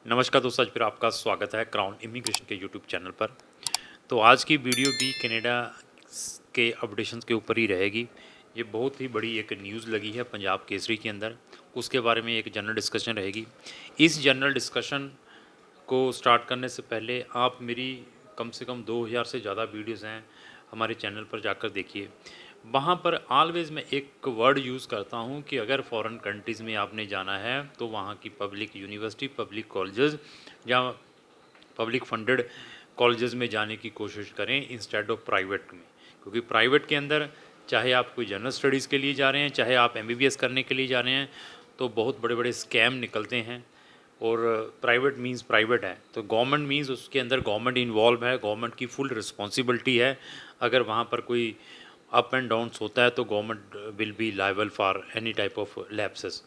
नमस्कार दोस्तों, आज फिर आपका स्वागत है क्राउन इमिग्रेशन के यूट्यूब चैनल पर। तो आज की वीडियो भी कनाडा के अपडेशंस के ऊपर ही रहेगी। ये बहुत ही बड़ी एक न्यूज़ लगी है पंजाब केसरी के अंदर, उसके बारे में एक जनरल डिस्कशन रहेगी। इस जनरल डिस्कशन को स्टार्ट करने से पहले आप मेरी कम से कम 2000 से ज़्यादा वीडियोज़ हैं हमारे चैनल पर जाकर देखिए। वहाँ पर ऑलवेज़ मैं एक वर्ड यूज़ करता हूँ कि अगर फॉरेन कंट्रीज़ में आपने जाना है तो वहाँ की पब्लिक यूनिवर्सिटी, पब्लिक कॉलेजेस या पब्लिक फंडेड कॉलेजेस में जाने की कोशिश करें इंस्टेड ऑफ प्राइवेट में। क्योंकि प्राइवेट के अंदर चाहे आप कोई जनरल स्टडीज़ के लिए जा रहे हैं, चाहे आप एमबीबीएस करने के लिए जा रहे हैं, तो बहुत बड़े बड़े स्कैम निकलते हैं। और प्राइवेट मींस प्राइवेट है, तो गवर्नमेंट मींस उसके अंदर गवर्नमेंट इन्वॉल्व है, गवर्नमेंट की फुल रिस्पॉन्सिबिलिटी है। अगर वहाँ पर कोई अप एंड डाउन्स होता है तो government will be liable for any type of lapses.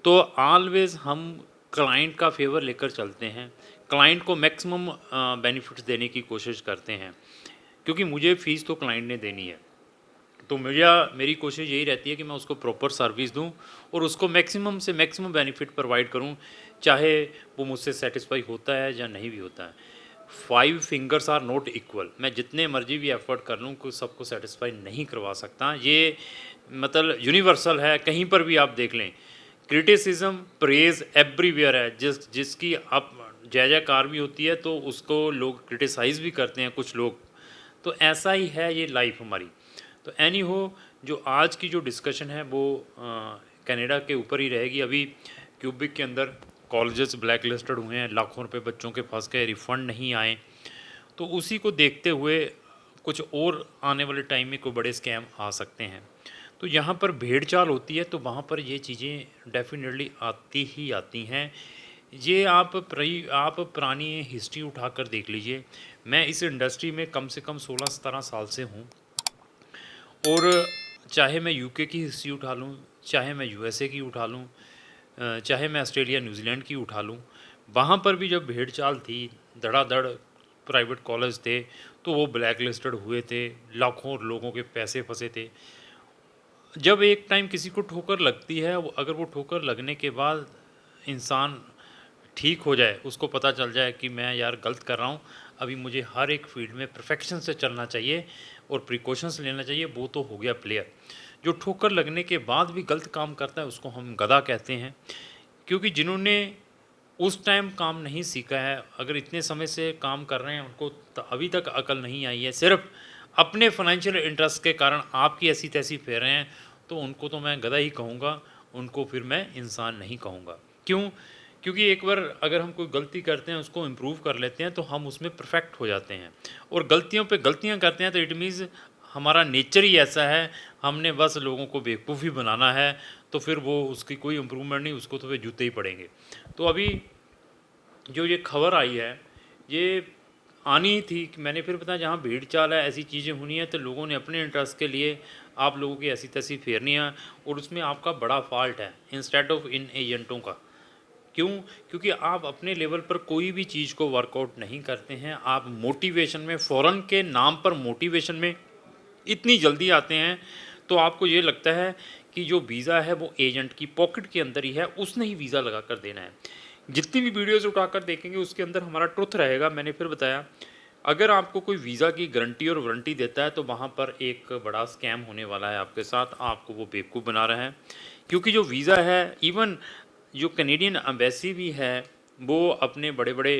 तो ऑलवेज हम क्लाइंट का फेवर लेकर चलते हैं, क्लाइंट को मैक्सिमम बेनिफिट्स देने की कोशिश करते हैं, क्योंकि मुझे फ़ीस तो क्लाइंट ने देनी है। तो मेरी कोशिश यही रहती है कि मैं उसको प्रॉपर सर्विस दूं और उसको मैक्सिमम से मैक्सिमम बेनिफिट प्रोवाइड करूं, चाहे वो मुझसे सेटिस्फाई होता है या नहीं भी होता है। 5 फिंगर्स आर नॉट इक्वल। मैं जितने मर्जी भी एफर्ट कर लूँ को सबको सेटिस्फाई नहीं करवा सकता। ये मतलब यूनिवर्सल है, कहीं पर भी आप देख लें। क्रिटिसिज्म प्रेज एवरीवेयर है। जिसकी आप जय जयकार भी होती है तो उसको लोग क्रिटिसाइज़ भी करते हैं कुछ लोग। तो ऐसा ही है ये लाइफ हमारी। तो एनी हो, जो आज की जो डिस्कशन है वो कनाडा के ऊपर ही रहेगी। अभी क्यूबिक के अंदर कॉलेजेस ब्लैक लिस्टेड हुए हैं, लाखों रुपए बच्चों के फंस गए, रिफ़ंड नहीं आए। तो उसी को देखते हुए कुछ और आने वाले टाइम में कोई बड़े स्कैम आ सकते हैं। तो यहाँ पर भेड़ चाल होती है तो वहाँ पर ये चीज़ें डेफिनेटली आती ही आती हैं। ये आप पुरानी हिस्ट्री उठाकर देख लीजिए। मैं इस इंडस्ट्री में कम से कम 16-17 साल से हूँ। और चाहे मैं यूके की हिस्ट्री उठा लूँ, चाहे मैं यूएसए की उठा लूँ, चाहे मैं ऑस्ट्रेलिया न्यूजीलैंड की उठा लूँ, वहाँ पर भी जब भेड़ चाल थी, धड़ाधड़ प्राइवेट कॉलेज थे, तो वो ब्लैक लिस्टेड हुए थे, लाखों लोगों के पैसे फंसे थे। जब एक टाइम किसी को ठोकर लगती है, अगर वो ठोकर लगने के बाद इंसान ठीक हो जाए, उसको पता चल जाए कि मैं यार गलत कर रहा हूँ, अभी मुझे हर एक फील्ड में परफेक्शन से चलना चाहिए और प्रिकॉशंस लेना चाहिए, वो तो हो गया प्लेयर। जो ठोकर लगने के बाद भी गलत काम करता है उसको हम गधा कहते हैं। क्योंकि जिन्होंने उस टाइम काम नहीं सीखा है, अगर इतने समय से काम कर रहे हैं, उनको अभी तक अकल नहीं आई है, सिर्फ अपने फाइनेंशियल इंटरेस्ट के कारण आपकी ऐसी तैसी फेर रहे हैं, तो उनको तो मैं गधा ही कहूँगा, उनको फिर मैं इंसान नहीं कहूँगा। क्यों? क्योंकि एक बार अगर हम कोई गलती करते हैं, उसको इम्प्रूव कर लेते हैं, तो हम उसमें परफेक्ट हो जाते हैं। और गलतियों पे गलतियाँ करते हैं तो इट मीन्स हमारा नेचर ही ऐसा है, हमने बस लोगों को बेवकूफ़ ही बनाना है, तो फिर वो उसकी कोई इम्प्रूवमेंट नहीं, उसको तो वे जूते ही पड़ेंगे। तो अभी जो ये खबर आई है, ये आनी ही थी कि मैंने फिर बताया जहाँ भीड़ चाल है, ऐसी चीज़ें होनी है, तो लोगों ने अपने इंटरेस्ट के लिए आप लोगों की ऐसी तैसी फेरनी है, और उसमें आपका बड़ा फॉल्ट है इंस्टेड ऑफ इन एजेंटों का। क्यों? क्योंकि आप अपने लेवल पर कोई भी चीज़ को वर्कआउट नहीं करते हैं। आप मोटिवेशन में, फ़ौरन के नाम पर मोटिवेशन में इतनी जल्दी आते हैं, तो आपको ये लगता है कि जो वीज़ा है वो एजेंट की पॉकेट के अंदर ही है, उसने ही वीज़ा लगा कर देना है। जितनी भी वीडियोज़ उठाकर देखेंगे उसके अंदर हमारा ट्रुथ रहेगा। मैंने फिर बताया, अगर आपको कोई वीज़ा की गारंटी और वारंटी देता है तो वहाँ पर एक बड़ा स्कैम होने वाला है आपके साथ, आपको वो बेवकूफ़ बना रहा है। क्योंकि जो वीज़ा है, इवन जो कैनेडियन एम्बेसी भी है, वो अपने बड़े-बड़े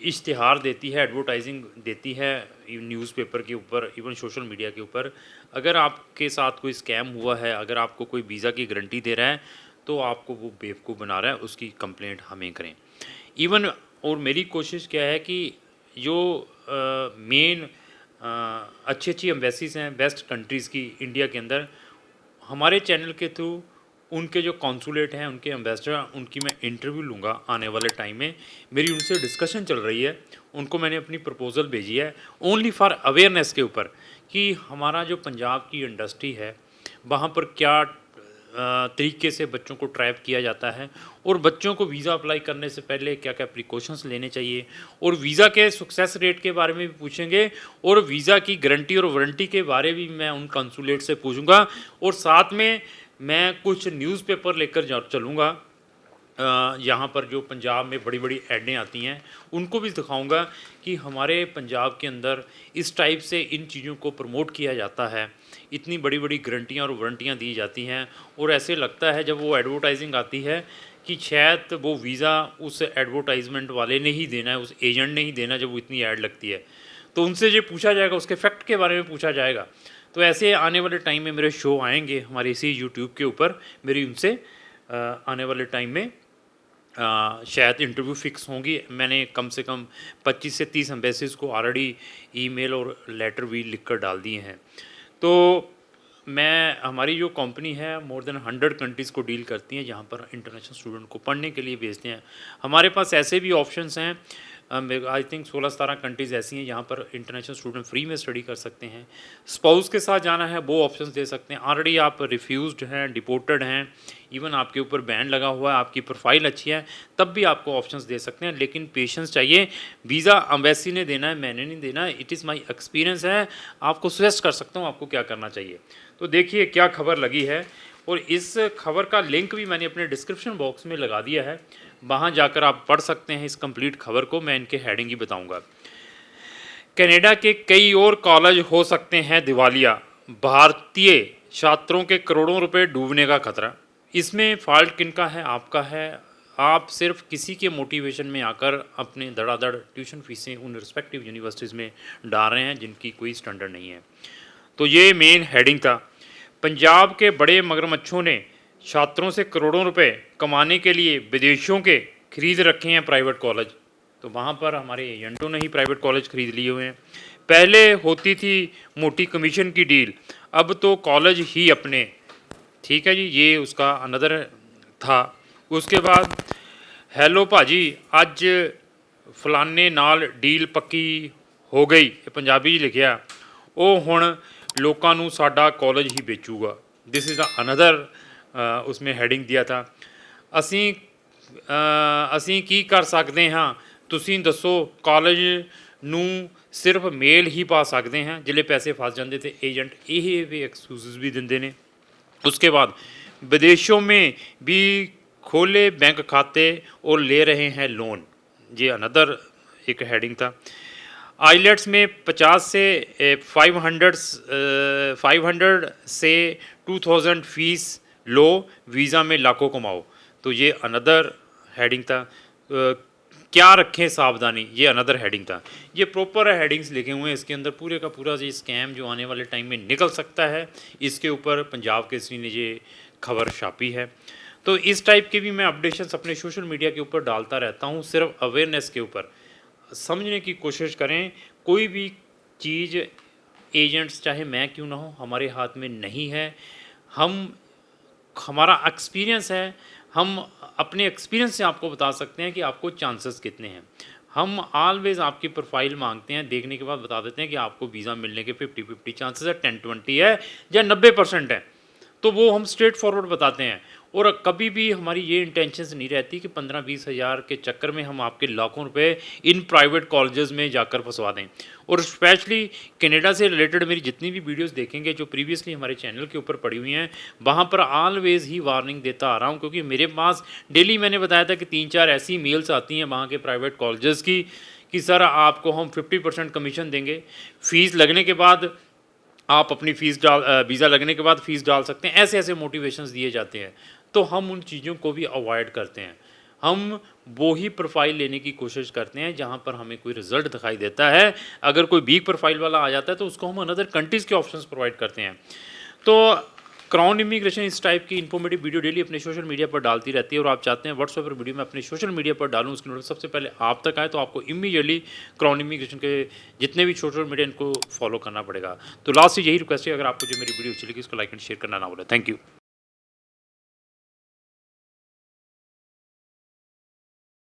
इश्तिहार देती है, एडवर्टाइजिंग देती है न्यूज़पेपर के ऊपर, इवन सोशल मीडिया के ऊपर। अगर आपके साथ कोई स्कैम हुआ है, अगर आपको कोई वीज़ा की गारंटी दे रहा है, तो आपको वो बेवकूफ़ बना रहा है, उसकी कंप्लेंट हमें करें। इवन और मेरी कोशिश क्या है कि जो मेन अच्छी-अच्छी एम्बेसीज़ हैं बेस्ट कंट्रीज़ की इंडिया के अंदर, हमारे चैनल के थ्रू उनके जो कॉन्सुलेट हैं, उनके एम्बेसडर हैं, उनकी मैं इंटरव्यू लूँगा आने वाले टाइम में। मेरी उनसे डिस्कशन चल रही है, उनको मैंने अपनी प्रपोज़ल भेजी है ओनली फॉर अवेयरनेस के ऊपर, कि हमारा जो पंजाब की इंडस्ट्री है, वहाँ पर क्या तरीके से बच्चों को ट्रैप किया जाता है, और बच्चों को वीज़ा अप्लाई करने से पहले क्या-क्या प्रिकॉशंस लेने चाहिए, और वीज़ा के सक्सेस रेट के बारे में भी पूछेंगे, और वीज़ा की गारंटी और वारंटी के बारे भी मैं उन कंसुलेट से पूछूंगा। और साथ में मैं कुछ न्यूज़पेपर लेकर चलूँगा यहाँ पर जो पंजाब में बड़ी बड़ी ऐडें आती हैं उनको भी दिखाऊंगा कि हमारे पंजाब के अंदर इस टाइप से इन चीज़ों को प्रमोट किया जाता है, इतनी बड़ी बड़ी गारंटियाँ और वारंटियाँ दी जाती हैं, और ऐसे लगता है जब वो एडवर्टाइजिंग आती है कि शायद वो वीज़ा उस एडवर्टाइजमेंट वाले ने ही देना है, उस एजेंट ने ही देना जब वो इतनी ऐड लगती है। तो उनसे जो पूछा जाएगा, उसके फैक्ट के बारे में पूछा जाएगा। तो ऐसे आने वाले टाइम में मेरे शो आएंगे हमारे इसी यूट्यूब के ऊपर, मेरी उनसे आने वाले टाइम में शायद इंटरव्यू फिक्स होंगी। मैंने कम से कम 25 से 30 एम्बेसीज को ऑलरेडी ईमेल और लेटर भी लिख कर डाल दिए हैं। तो हमारी जो कंपनी है मोर देन 100 कंट्रीज़ को डील करती हैं, जहाँ पर इंटरनेशनल स्टूडेंट को पढ़ने के लिए भेजते हैं। हमारे पास ऐसे भी ऑप्शंस हैं, आई थिंक 16-17 कंट्रीज़ ऐसी हैं जहाँ पर इंटरनेशनल स्टूडेंट फ्री में स्टडी कर सकते हैं। स्पाउस के साथ जाना है वो ऑप्शंस दे सकते हैं। ऑलरेडी आप रिफ्यूज़्ड हैं, डिपोर्टेड हैं, इवन आपके ऊपर बैन लगा हुआ है, आपकी प्रोफाइल अच्छी है, तब भी आपको ऑप्शंस दे सकते हैं। लेकिन पेशेंस चाहिए। वीज़ा एम्बेसी ने देना है, मैंने नहीं देना। इट इज़ माई एक्सपीरियंस है, आपको सजेस्ट कर सकता हूँ आपको क्या करना चाहिए। तो देखिए क्या खबर लगी है, और इस खबर का लिंक भी मैंने अपने डिस्क्रिप्शन बॉक्स में लगा दिया है, वहाँ जाकर आप पढ़ सकते हैं इस कंप्लीट खबर को। मैं इनके हेडिंग ही बताऊंगा। कनाडा के कई और कॉलेज हो सकते हैं दिवालिया, भारतीय छात्रों के करोड़ों रुपए डूबने का खतरा। इसमें फॉल्ट किनका है? आपका है। आप सिर्फ किसी के मोटिवेशन में आकर अपने धड़ाधड़ ट्यूशन फीसें उन रिस्पेक्टिव यूनिवर्सिटीज़ में डाल रहे हैं जिनकी कोई स्टैंडर्ड नहीं है। तो ये मेन हेडिंग था। पंजाब के बड़े मगरमच्छों ने छात्रों से करोड़ों रुपए कमाने के लिए विदेशों के खरीद रखे हैं प्राइवेट कॉलेज। तो वहाँ पर हमारे एजेंटों ने ही प्राइवेट कॉलेज खरीद लिए हुए हैं। पहले होती थी मोटी कमीशन की डील, अब तो कॉलेज ही अपने। ठीक है जी, ये उसका अनदर था। उसके बाद हैलो भाजी अज फलाने नाल डील पक्की हो गई, पंजाबी लिखिया, ਉਹ ਹੁਣ लोगों ਨੂੰ साडा कॉलेज ही बेचूगा। दिस इज़ द अनदर उसमें हेडिंग दिया था। ਅਸੀਂ ਕੀ ਕਰ ਸਕਦੇ ਹਾਂ, ਤੁਸੀਂ ਦੱਸੋ। ਕਾਲਜ ਨੂੰ ਸਿਰਫ ਮੇਲ ਹੀ ਪਾ ਸਕਦੇ ਹਾਂ। ਜਿਹੜੇ पैसे फंस जाते थे एजेंट ये भी एक्सक्यूज़ भी देंगे ने। उसके बाद विदेशों में भी खोले बैंक खाते और ले रहे हैं लोन। ये अनदर एक हेडिंग था। आईलेट्स में 50 से 500 से 2000 फीस लो, वीज़ा में लाखों कमाओ। तो ये अनदर हेडिंग था। क्या रखें सावधानी, ये अनदर हेडिंग था। ये प्रॉपर हेडिंग्स लिखे हुए हैं इसके अंदर। पूरे का पूरा ये स्कैम जो आने वाले टाइम में निकल सकता है, इसके ऊपर पंजाब केसरी ने ये खबर छापी है। तो इस टाइप के भी मैं अपडेशंस अपने सोशल मीडिया के ऊपर डालता रहता हूँ, सिर्फ अवेयरनेस के ऊपर। समझने की कोशिश करें, कोई भी चीज़ एजेंट्स चाहे मैं क्यों ना हो हमारे हाथ में नहीं है। हमारा एक्सपीरियंस है, हम अपने एक्सपीरियंस से आपको बता सकते हैं कि आपको चांसेस कितने हैं। हम ऑलवेज़ आपकी प्रोफाइल मांगते हैं, देखने के बाद बता देते हैं कि आपको वीज़ा मिलने के 50-50 चांसेस है, 10-20 है या 90% है। तो वो हम स्ट्रेट फॉरवर्ड बताते हैं। और कभी भी हमारी ये इंटेंशंस नहीं रहती कि 15-20 हज़ार के चक्कर में हम आपके लाखों रुपए इन प्राइवेट कॉलेजेस में जाकर फंसवा दें। और स्पेशली कनाडा से रिलेटेड मेरी जितनी भी वीडियोस देखेंगे जो प्रीवियसली हमारे चैनल के ऊपर पड़ी हुई हैं, वहाँ पर ऑलवेज़ ही वार्निंग देता आ रहा हूँ। क्योंकि मेरे पास डेली मैंने बताया था कि 3-4 ऐसी मेल्स आती हैं वहाँ के प्राइवेट कॉलेजेस की कि सर आपको हम 50% कमीशन देंगे, फ़ीस लगने के बाद आप अपनी फ़ीस वीज़ा लगने के बाद फ़ीस डाल सकते हैं। ऐसे ऐसे मोटिवेशंस दिए जाते हैं। तो हम उन चीज़ों को भी अवॉइड करते हैं। हम वो ही प्रोफाइल लेने की कोशिश करते हैं जहाँ पर हमें कोई रिज़ल्ट दिखाई देता है। अगर कोई वीक प्रोफाइल वाला आ जाता है तो उसको हम अनदर कंट्रीज़ के ऑप्शंस प्रोवाइड करते हैं। तो क्राउन इमिग्रेशन इस टाइप की इन्फॉर्मेटिव वीडियो डेली अपने सोशल मीडिया पर डालती रहती है। और आप चाहते हैं व्हाट्सएप पर वीडियो में अपने सोशल मीडिया पर डालूँ, उसकी नोटिस सबसे पहले आप तक आए, तो आपको इमीडिएटली क्राउन इमिग्रेशन के जितने भी सोशल मीडिया इनको फॉलो करना पड़ेगा। तो लास्ट से यही रिक्वेस्ट है, अगर आपको जो मेरी वीडियो अच्छी लगी उसको लाइक एंड शेयर करना ना भूलें। Thank you.